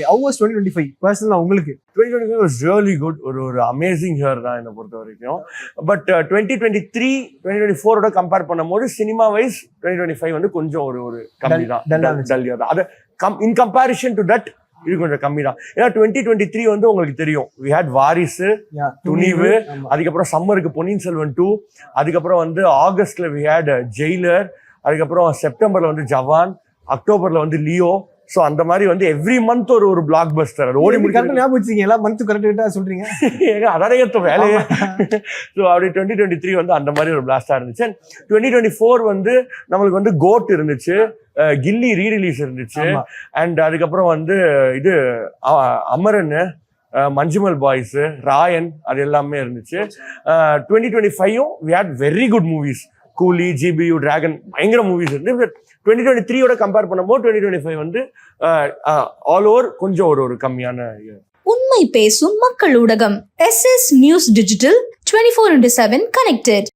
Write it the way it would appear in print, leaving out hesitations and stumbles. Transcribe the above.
How was 2025 personally உங்களுக்கு? 2025 was really good. ஒரு amazing year தான் என்னை பொறுத்த வரைக்கும். பட் 2023 2024 கம்பேர் பண்ணும்போது சினிமா வைஸ் 2025 வந்து கொஞ்சம் ஒரு கம்மி தான், டல் இயர் தான். அது இன் கம்பேரிஷன் டு தட் இது கொஞ்சம் கம்மி தான். ஏன்னா 2023 வந்து உங்களுக்கு தெரியும், வி ஹேட் வாரிசு, துணிவு, அதுக்கப்புறம் சம்மருக்கு பொன்னியின் செல்வன் 2, அதுக்கப்புறம் வந்து ஆகஸ்ட்ல வி ஹேட் ஜெயிலர், அதுக்கப்புறம் செப்டம்பர்ல வந்து ஜவான், அக்டோபர்ல வந்து லியோ. ஸோ அந்த மாதிரி வந்து எவ்ரி மந்த் ஒரு பிளாக் பஸ்டர் அது ஓடி முடிக்க ஞாபகம் வச்சுக்கீங்க. எல்லாம் மந்த் கரெக்டாக சொல்றீங்க. ஏங்க அதானே வேலையே. ஸோ அப்படி 2023 வந்து அந்த மாதிரி ஒரு பிளாஸ்டா இருந்துச்சு. 2024 வந்து நம்மளுக்கு வந்து கோட் இருந்துச்சு, கில்லி ரீரிலீஸ் இருந்துச்சு, அண்ட் அதுக்கப்புறம் வந்து இது அமரன், மஞ்சுமல் பாய்ஸ், ராயன், அது எல்லாமே இருந்துச்சு. 2025 we had very good movies. கூலி, GBU, டிராகன், பயங்கர மூவிஸ் இருந்து. 2023 கம்பேர் பண்ணும்போது 2025 வந்து ஆல் ஓவர் கொஞ்சம் ஒரு கம்மியான. உண்மை பேசும் மக்கள் ஊடகம் SS நியூஸ் டிஜிட்டல் 24/7 கனெக்டட்.